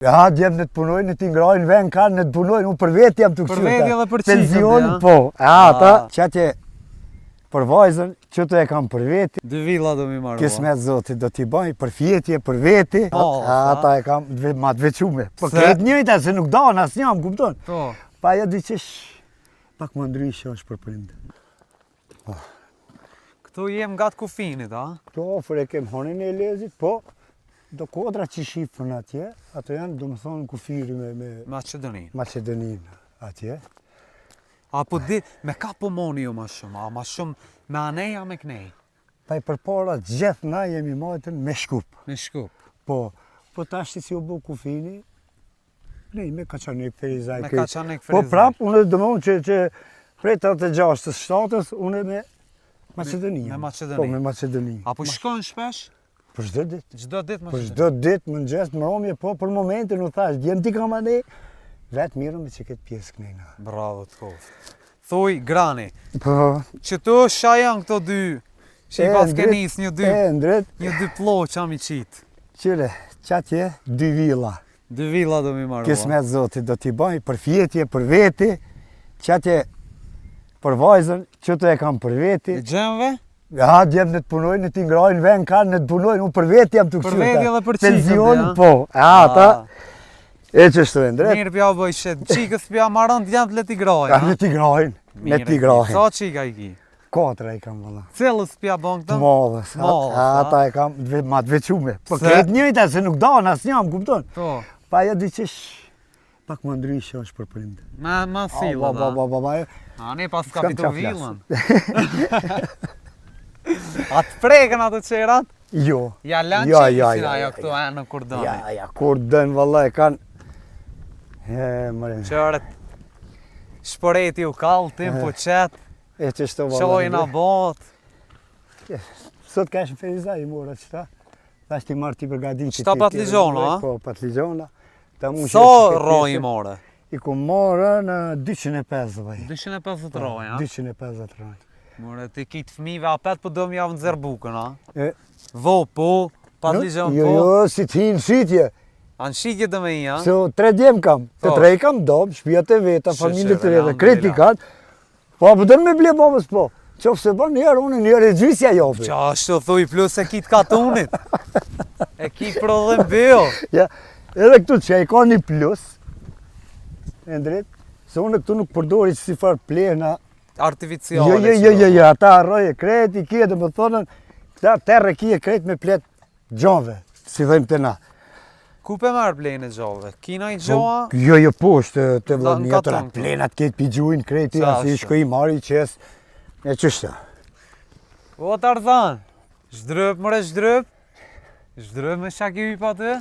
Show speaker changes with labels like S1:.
S1: Ja, djemë në të punojnë, në t'ingrojnë, ven kanë, në të punojnë, unë për vetë jam të kështu.
S2: Për vetë edhe për qikën,
S1: penzion, po. Ata, që atje, për vajzën, që të e kam për veti.
S2: 2 villa do mi marrë.
S1: Kismet zotit do t'i bëj, për fjetje, për veti. Ata e kam ma të vequme. Po këtë njëjta, se nuk danë asë një, më kupton. Pa ja di qesh, pak më ndryshë është për prindë.
S2: Këtu jem gatë kufinit, a?
S1: Këto ofër e kem honin e lezit, po. Do kodra që shifën atje, ato janë, do më thonë, kufiri me Macedoninë atje.
S2: Apo di, me ka po moni ju ma shumë, a ma shumë me aneja me knej?
S1: Pa i përpara gjithë na jemi majtën me shkup.
S2: Me shkup?
S1: Po tashti si u bu kufini, nej, me Kaçanik Ferizaj.
S2: Me Kaçanik Ferizaj.
S1: Po prap, unë dhe dëmonë që prej 86-7 unë me Macedoninë.
S2: Me Macedoninë?
S1: Po, me Macedoninë.
S2: Apo shkojnë shpesh?
S1: Për çdo ditë.
S2: Çdo ditë më
S1: Për çdo ditë më ngjes mbrëmje, po për momentin u thash, djem ti kam ane, vetë mirëm me që këtë pjesë kënejna.
S2: Bravo të koftë. Thuj, Grani,
S1: Po.
S2: që tu sha janë këto dy, që i pas ke nis një dy ploq që mi qitë.
S1: Qyre, qatje, 2 villa.
S2: 2 villa do mi marrë.
S1: Kismet zotit do t'i bëj, për fjetje, për veti, qatje, për vajzën, që të e kam për veti.
S2: E gjemve?
S1: Ja, djemë në të punojnë, në t'ingrojnë, ven kanë, në të punojnë, unë për vetë jam të kështu.
S2: Për vetë edhe për qikën,
S1: penzion, po. Ata, e që shtu e ndret.
S2: Mirë pja bëj shetë, qikës pja marën t'janë të le t'igrojnë.
S1: Ja, në t'igrojnë, me t'igrojnë.
S2: Sa qika i ki?
S1: 4 i kam vëlla.
S2: Cilës pja bëng të?
S1: Të modhës. Ata e kam ma të vequme. Po këtë njëjta, se nuk danë asë një, më kupton.
S2: Po.
S1: Pa ja di qesh, pak më ndryshë është për prindë.
S2: Ma sila, da. A ne pas kapitu villën. A të preken ato qerat?
S1: Jo.
S2: Ja lanë qesin ajo këtu e në kurdoni?
S1: Ja, kurdon vëlla e kanë.
S2: Qërët, shpëreti u kallë, tim po qetë,
S1: E që shto vëlla.
S2: qojnë a botë.
S1: Sot ka shë Ferizaj i mora qëta. Thash ti marrë ti përgadin që
S2: Qëta patligjona, a?
S1: Po, patligjona.
S2: Sa roj i more?
S1: I ku morë në 250 vaj.
S2: 250 roj, a?
S1: 250 roj.
S2: More, ti kitë fmive apet po do më javë në zërë bukën, a?
S1: E,
S2: Vo, po, patligjon, po.
S1: Jo, si ti në shqitje.
S2: A në shqitje dhe me i, a?
S1: Se 3 djem kam. Të 3 kam dom, shpijat e veta, familje të rete, kritikat. Po, pëtën me ble babës po. Qofë se bërë njerë, unë njerë e gjysja jopi.
S2: Qa ashtu thuj plus e kitë katunit. E kitë prodhem bio.
S1: Ja, edhe këtu që e ka një plus, e ndret, se unë këtu nuk përdori që si farë plena.
S2: Artificiale.
S1: Jo, ata arroje kreti, kje dhe më thonën, këta terre kje kret me plet gjonve, si dhejmë të na.
S2: Ku pe marrë plenë e gjove? Kina i gjoa?
S1: Jo, poshtë të vladë
S2: Në
S1: njëtëra,
S2: katon.
S1: plenat ketë pijujnë kreti, asë i shkoj i marri i qesë, e qështë.
S2: O Tarzan, zhdrëp mëre zhdrëp? Zhdrëp me shaki hypa të?